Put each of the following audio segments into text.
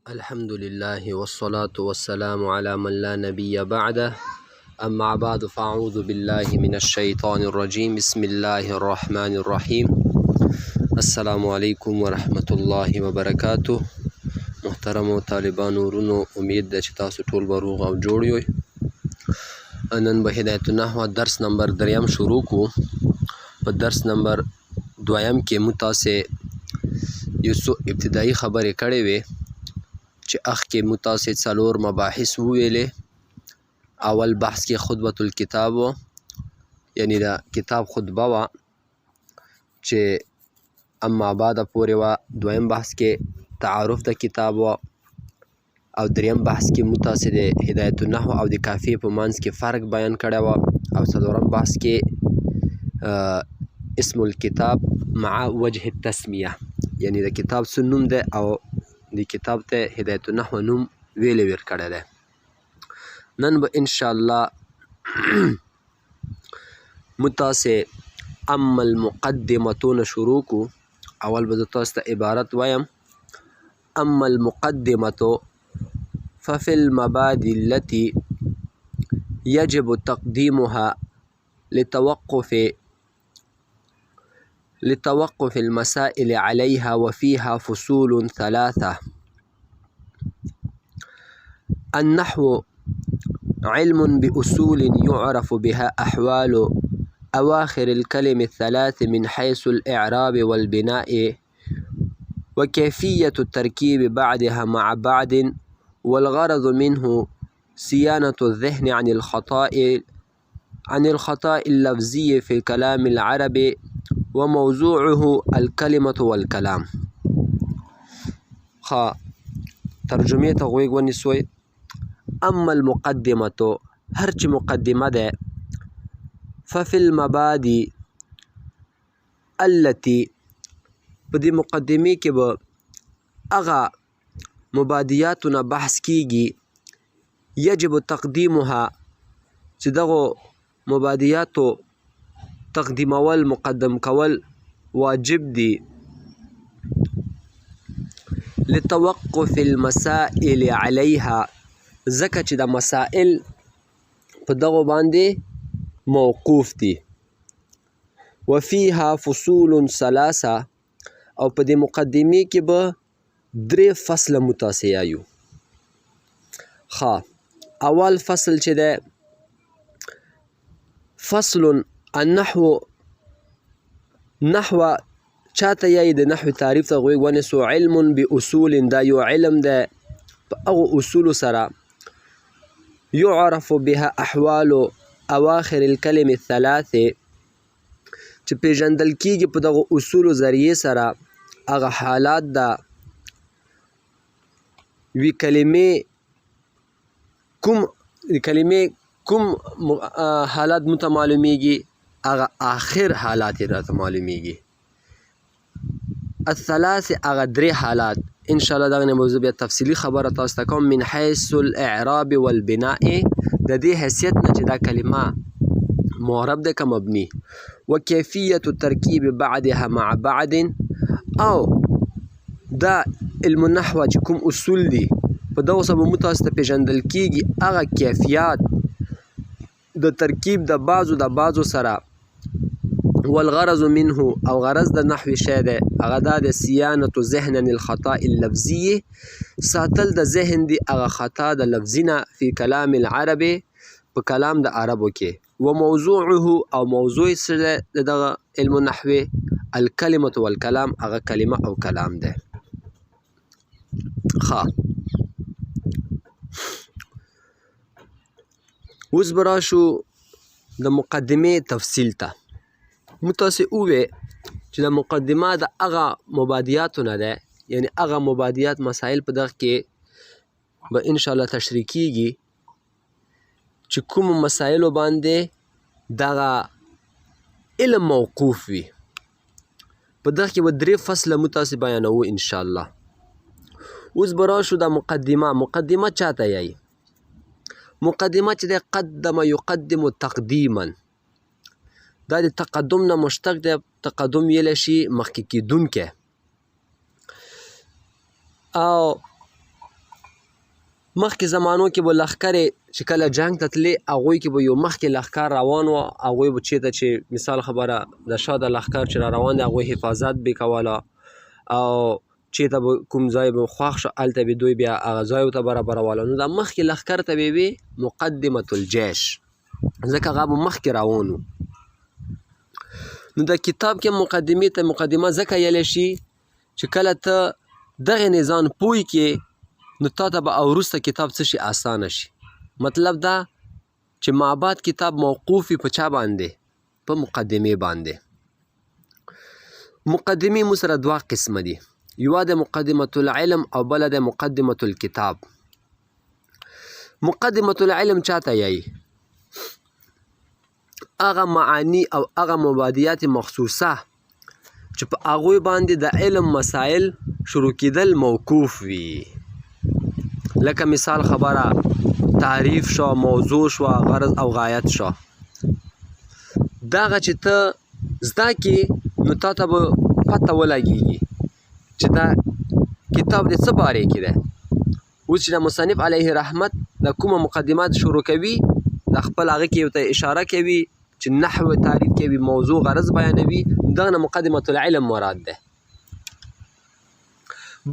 الحمد لله والصلاة والسلام على من لا نبي بعده أما بعد فأعوذ بالله من الشيطان الرجيم بسم الله الرحمن الرحيم السلام عليكم ورحمة الله وبركاته. محترم طالبان ورونو، امید ده چې تاسو ټول به روغ او جوړ یوئ. نن به هدایت النحو درس نمبر 3 شروع کو. په درس نمبر 2 کې موږ تاسې یو څو ابتدایي خبرې کړې وې چې اخکې موږ تاسې 4 مباحث وویلې. اول بحث کې خطبة الکتاب و، یعنی دا کتاب خطبه وه چې اما بعد پورې وه. دویم بحث کې تعارف د کتاب و، او دریم بحث کې موږ تاسې د هدایت النحو او د کافیې په منځ کې فرق بیان کړی وه، او څلورم بحث کې اسم الکتاب مع وجه التسمیه، یعنی د کتاب څه نوم دی او د کتاب ته هدایت النحو نوم ویلې ورکړی دی. نن به انشاءالله موږ تاسې اما المقدمتونه شروع کو. اول به زه تاسو ته عبارت وایم: اما المقدمة ففي المبادئ التي يجب تقديمها لتوقف المسائل عليها، وفيها فصول 3. النحو علم بأصول يعرف بها أحوال أواخر الكلم الثلاث من حيث الإعراب والبناء، وكيفية التركيب بعدها مع بعد، والغرض منه صيانة الذهن عن الخطأ اللفظي في الكلام العربي، وموضوعه الكلمة والكلام. ترجمه ته غوږ ونیسئ. اما المقدمة، هر چې مقدمه ده، ففي المبادئ التي، په دې مقدمې کې به هغه مبادیاتو نه بحث کیږي، یجب تقدیمها، چې دغو مبادیاتو تقدیمول، مقدم کول واجب دي، لتوقف المسائل علیها، ځکه چې د مسائل په دغو باندې موقوف دي. وفيها فصول 3، او په دې مقدمې کې به 3 فصله متاسیه یو. اول فصل چې ده، فصل النحو، نحو چاته یایي؟ د نحو تعریف ته غوږ ونیسو. علم باصول، دا یو علم ده په هغو اصولو سره، يعرف بها احوال اواخر الكلم الثلاث، چې پیژندل کیږي په دغو اصولو ذریعې سره هغه حالات ده وی کلمې کوم حالات مو ته معلومیږي، هغه آخر حالات یې راته معلومیږي. الثلاث، هغه 3 حالات. انشاءالله دغه نه به زه بیا تفصیلي خبره تاسو ته کوم. من حیث الاعراب والبناء، د دې حیثیت نه چې دا کلمه معرب ده که مبني. وکیفیت الترکیب بعدها مع بعد، او دا علم النحو چې کوم اصول دي په دغو سبب مو تاسو ته پیژندل کیږي هغه کیفیات د ترکیب د بعضو سره. والغرض منه، او غرض د نحوي شی دی هغه دا د صیانة ذهن عن الخطأ اللفظي، ساتل د ذهن دی هغه خطا د لفظي نه فی کلام العربي، په کلام د عربو کې. وموضوعه، او موضوع سره د دغه علم النحوي الکلمة والکلام، هغه کلمه او کلام دی. اوس به راشو د مقدمې تفصیل ته. موږ تاسې ووې چې د مقدمه د هغه مبادیاتو نه ده، یعنی هغه مبادیات مسایل په دغه کې به انشاءالله تشریح کیږي چې کومو مسایلو باندې دغه علم موقوف وي. په دغه کې به 3 فصله موږ تاسې بیانوو انشاءالله. اوس به راشو د مقدمه چاته یایي؟ مقدمه چې دی، قدم یقدم تقدیما، دا د تقدم نه مشتق دی. تقدم ویلی شي مخکې کیدونکی، او مخکې زمانو کې به لښکرې چې کله جنګ ته تلې هغوی کې به یو مخکې لښکر روان وو هغوی به چېرته چې مثال خبره د شا د لښکر چې را روان دی هغوی حفاظت به یې کوله او چېرته به کوم ځای به خوښ شو هلته به دوی بیا هغه ځایو ته برابروله نو دا مخکې لښکر ته به یې وې مقدمة الجیش ځکه هغه به مخکې روان وو نو د کتاب کې مقدمې ته مقدمه ځکه ویلی شي چې کله ته دغې نظام پوه کې نو تا ته به او وروسته کتاب څه شي اسانه شي مطلب دا چې معبد کتاب موقوف وي په چا باندې په مقدمې باندې مقدمې مو سره دوه قسمه دي یوه د مقدمة العلم او بله د مقدمة الکتاب مقدمة العلم چاته یایي هغه معانی او هغه مبادیات مخصوصه چې په هغوی باندې د علم مسائل شروع کېدل موقوف وي لکه مثال خبره تعریف شو موضوع شو غرض او غایت شو دغه چې ته زده کې نو تا ته به پته ولګېږي چې دا کتاب د څه باره کې دی اوس چې د مصنف علیه رحمت د کومه مقدمات شروع کوي د خپل هغه کې ورته اشاره کوي چې نحو تعریف کوي موضوع غرض بیانوي دغه نه مقدمة العلم مراد ده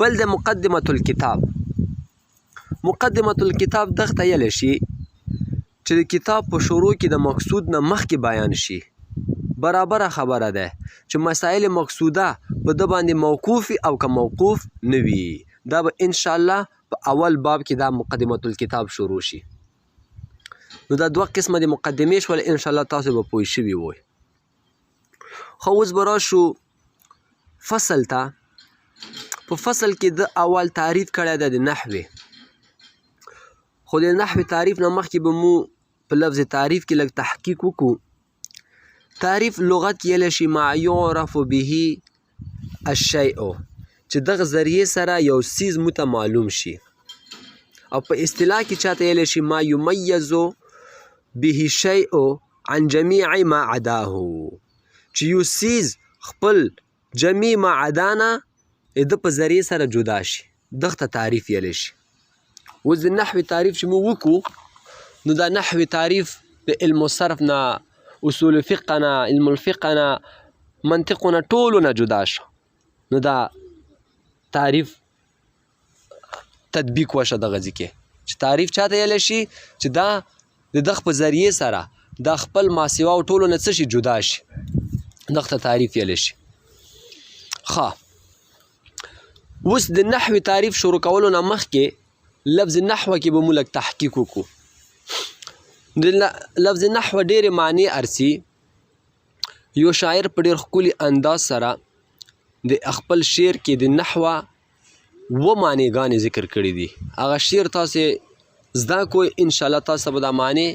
بل د مقدمة الکتاب مقدمة الکتاب دغه ته ویلی شي چې د کتاب په شروع کې د مقصود نه مخکې بیان شي برابره خبره ده چې مسائل مقصوده په ده باندې موقوف او که موقوف نه وي دا به انشاءالله په اول باب کې دا مقدمة الکتاب شروع شي نو دا دوه قسمه د مقدمې شول انشاءالله تاسو به پوه شوي وئ خو اوس به راشو فصل ته په فصل کې د اول تعریف کړی ده د نحوې خو د نحوې تعریف نه مخکې به مو په لفظ تعریف کې لږ تحقیق وکړو تعریف لغت کې ویلی شي ما یعرف به الشیء چې دغه ذریعې سره یو څیز مو ته معلوم شي او په اصطلاح کې چاته ویلی شي ما یمیز به شیء عن جمیع ما عداه چې یو څیز خپل جمیع ما عدا نه د په ذریعې سره جدا شي دغه ته تعریف ویلی شي اوس د نحوې تعریف چې موږ وکړو نو دا نحوې تعریف د علم الصرف نه اصول فقه نه علم الفقه نه منطقو نه ټولو نه جدا شو نو دا تعریف تطبیق وشه دغه ځای کې چې تعریف چاته ویلی شي چې دا د دغه په ذریعې سره دا خپل ماسیواو ټولو نه څه شي جدا شي دغه ته تعریف ویلی شي ښه اوس د نحوې تعریف شروع کولو نه مخکې لفظ نحوه کې به مو لږ تحقیق وکړو د لفظ نحوه ډېرې معنی ارسي یو شاعر په ډېر ښکلي انداز سره د خپل شعر کې د نحوه و معنیګانې ذکر کړي دي هغه شعر تاسې زده کوئ انشاءالله تاسو به دا معنی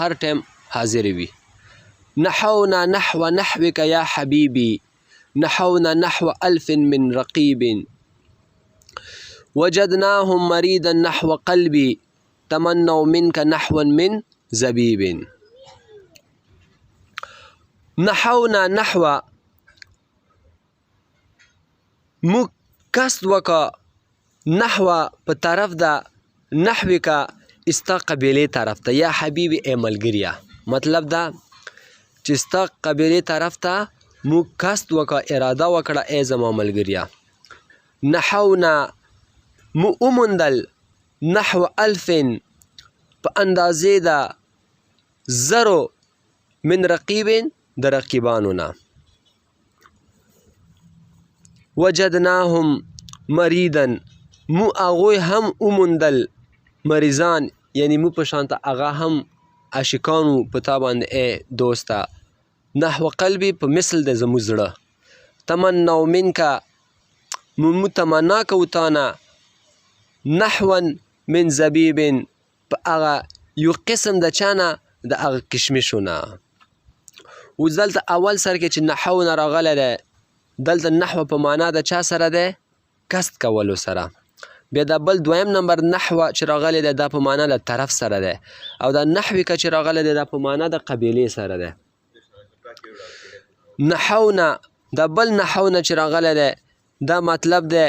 هر ټایم حاضرې وي نحونا نحو نحوك يا حبيبي نحونا نحو ألف من رقيب وجدناهم مريدا نحو قلبي تمنوا منك نحوا من زبيب نحونا نحو مو قصد وکا نحو په طرف د نحوی کا استا قبیله طرف ته یا حبیبی ای ملګریا مطلب دا چې ستا قبیله طرف ته مو قصد وکا اراده وکړه ای زما ملګریا نحونا مو اومندل نحو الفن په اندازې د زرو من رقیبن د رقیبانو نه وجدناهم مریدن مو هغوی هم اومندل مریضان یعنی مو په شانته هغه هم عاشقانو په تا باندې ای دوسته نحو قلبي په مثل د زموږ زړه تمنوا منکه مو تمنا کوو تا نه نحوا من زبیب په هغه یو قسم د چا نه د هغه کشمشو نه اوس دلته اول سر کې چې نحو نه راغلی دی دلته نحو په معنا د چا سره دی قصد کولو سره بیا د بل دویم نمبر نحو چې راغلی دی دا په معنا د طرف سره دی او دا نحوی که چې راغلی دی دا په معنا د قبیلې سره دی نحونا د بل نحو نه چې راغلی دی دا مطلب دی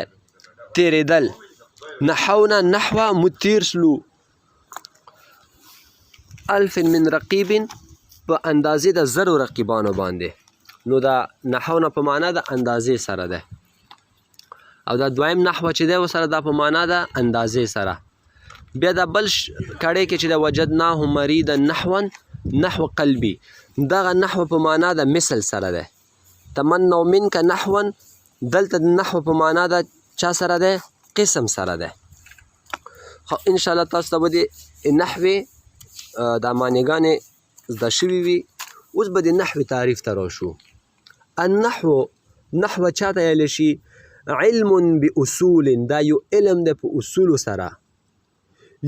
تیرېدل نحونا نحوه موږ تیر شلو 1000 من رقیب په اندازې د 1000 رقیبانو باندې. نو دا نحونا په معنا د اندازې سره ده، او دا دویم نحوه چې دی ورسره دا په معنا د اندازې سره. بیا دا بل کړی کې چې د وجدناه مریدا نحوا نحو قلبي، دغه نحو په معنا د مثل سره ده. تمنوا منک نحوا دلته د نحو په معنا د چا سره ده؟ قسم سره ده. خو انشاءالله تاسو ته به د نحوې دا معنیګانې زده شوي وي. اوس به د نحوې تعریف ته راشو. النحو نحوه چاته ویلی شي؟ علم باصول، دا یو علم دی په اصولو سره.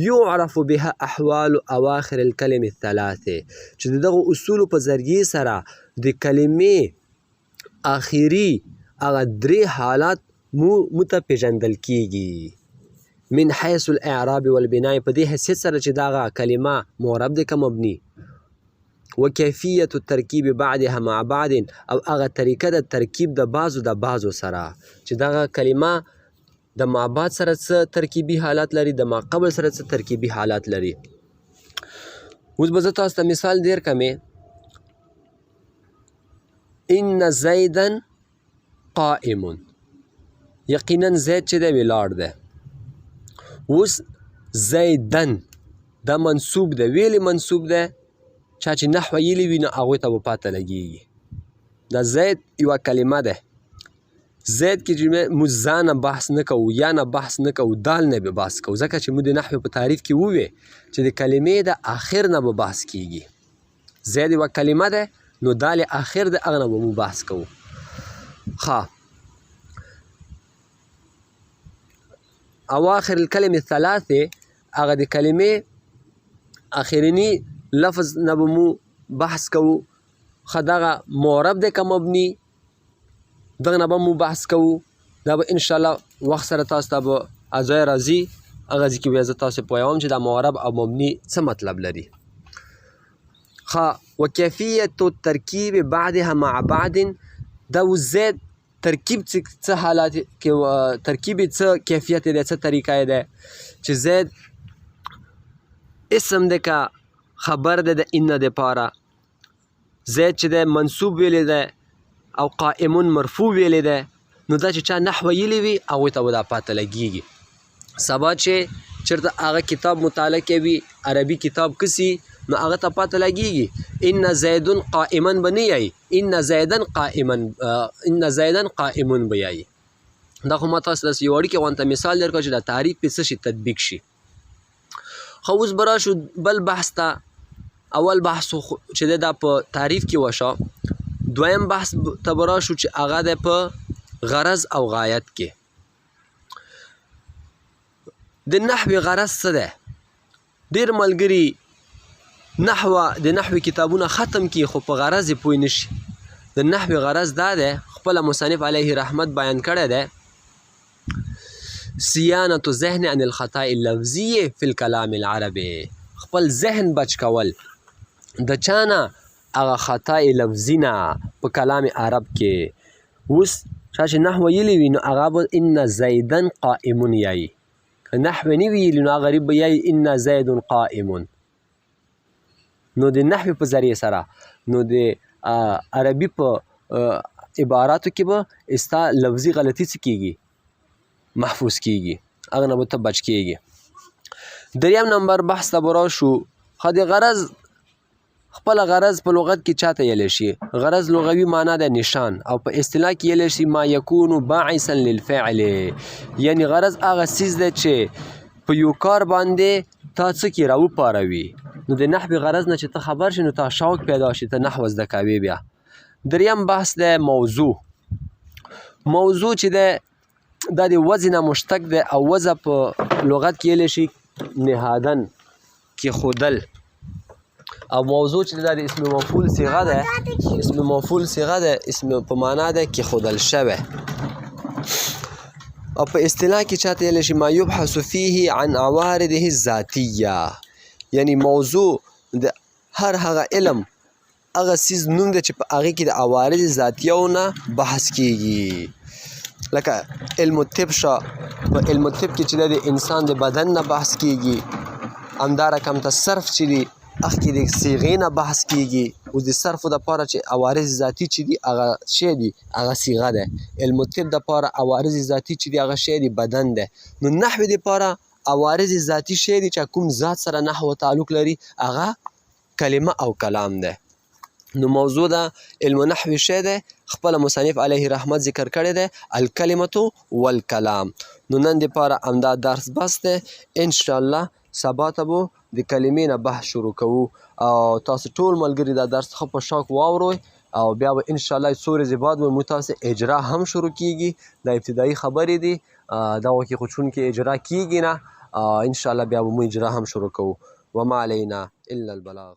یعرف بها احوال اواخر الکلم الثلاثه، چې د دغو اصولو په ذریعې سره د کلمې آخري هغه 3 حالات مو ته پیژندل کیږي. من حیث الاعراب والبناء، په دې حیثیت سره چې دغه کلمه معرب دی که مبني. وکیفیت الترکیب بعدها مع بعد، او هغه طریقه د ترکیب د بعضو سره چې دغه کلمه د ما بعد سره څه ترکیبي حالات لري، د ما قبل سره څه ترکیبي حالات لري. اوس به زه تاسو ته مثال دیر کمې. ان زیدا قائم، یقینا زید چې دی ولاړ دی. اوس زیدن دا منصوب دی. ویلې منصوب دی؟ چا چې نحوه یلی وي نو هغوی ته به پاته لګیږي. دا زید یوه کلمه ده. زید کې چې موږ ځا نه بحث نه کوو، یا نه بحث نه کوو، دال نه به بحث کوو، ځکه چې موږ د نحوې په تعریف کې ووې چې د کلمې د آخر نه به بحث کیږي. زید یوه کلمه ده، نو دال آخر د هغه نه به موږ بحث کوو. ښه، اواخر الکلم الثلاثه، هغه د کلمې آخرینی لفظ نه به مو بحث کوو. ښه، دغه معرب دی که مبني، دغه نه به مو بحث کوو. دا به انشاءالله وخت سره تاسو ته به ځای راځي، هغه ځای کې بیا زه تاسو پوهوم چې دا معرب او مبني څه مطلب لري. ښه، وکیفیت الترکیب بعدها مع بعد، دا زید ترکیب څه حالات کې، ترکیب څه کیفیت دی، څه طریقه دی چې زید اسم دی که خبر دی د ان دپاره. زید چې دی منصوب ویلی دی او قائمون مرفوع ویلی دی. نو دا چې چا نحوه ویلی وي هغوی ته به دا پاته لګیږي. سبا چې چېرته هغه کتاب مطالعه کوي، عربي کتاب کسي، نو هغه ته پاته لګیږي ان زیدن قائما به نه یایي، ان زیدن قائمون به یایي. دا خو ما تاسو داسې یو اړیکې غوندته مثال درکړه چې دا تعریف پې څه شي تطبیق شي. خو اوس به راشو بل بحث ته. اول بحث چې دی دا په تعریف کې وشو. دویم بحث ته به راشو چې هغه دی په غرض او غایت کې. د نحوې غرض څه دی؟ ډېر ملګري نحوه د نحوې کتابونه ختم کړي خو په غرض یې پوه نه شي. د نحوې غرض دا دی، خپله مصنف علیه رحمت بیان کړی دی، صیانة ذهن عن الخطاء اللفظي فی الکلام العربي، خپل ذهن بچ کول د چا نه؟ هغه خطای لفظي نه په کلام عرب کې. اوس چا چې نحوه ویلي وي نو هغه به ان زیدن قائمون یایي، که نحوه نه ویلي نو هغه غریب به یایي ان زید قائمون. نو د نحوې په ذریعې سره نو د عربي په عباراتو کې به ستا لفظي غلطي څه کېږي؟ محفوظ کیږي، هغه نه به ته بچ کیږي. دریم نمبر بحث ته به راشو. ښه، د غرض خپله غرض په لغت کې چاته ویلی شي؟ غرض لغوي معنا ده نشان، او په اصطلاح کې ویلی شي ما یکون باعثا للفعل، یعنی غرض هغه څیز دی چې په یو کار باندې تا څه کړي راوپاروي. نو د نحوې غرض نه چې ته خبر شي نو تا شوق پیدا شي، ته نحوه زده کوې. بیا دریم بحث دی موضوع. موضوع چې دی دا د وضع نه مشتق دی، او وضع په لغت کې ویلی شي نهادن، کېښودل. او موضوع چې دا د اسم مفعول صیغه ده، اسم مفعول صیغه ده، اسم په معنا ده کېښودل شوی. او په اصطلاح کې چاته ویلی شي ما یبحث فیه عن عوارضه الذاتیه، یعنی موضوع د هر هغه علم هغه څیز نوم دی چې په هغې کې د عوارض ذاتیو نه بحث کیږي. لکه علم الطب شه، په علم الطب کې چې د انسان د بدن نه بحث کیږي. همدا رقم ته صرف چې دی هغه کې د صیغې نه بحث کیږي. اوس د صرفو دپاره چې عوارض ذاتي چې دي هغه شی دی هغه صیغه ده. علم الطب دپاره عوارض ذاتي چې دي هغه شی دی بدن ده. نو نحوې دپاره عوارض ذاتي شی دی چې کوم ذات سره نحو تعلق لري هغه کلمه او کلام ده. نو موضوع ده علم نحوي شی دی، خپله مصنف علیه رحمت ذکر کړی دی الکلمة والکلام. نو نن دپاره همدا درس بس دی. انشاءالله سبا ته به د کلمې نه بحث شروع کوو او تاسو ټول ملګري دا درس ښه په شوق واوروئ او بیا به انشاءالله څو ورځې بعد به مو تاسې اجرا هم شروع کیږي. دا ابتدایي خبرې دي، دغو کې خو چونکې اجرا کیږي نه، انشاءالله بیا به مو اجرا هم شروع کوو. وما علینا الا البلاغ.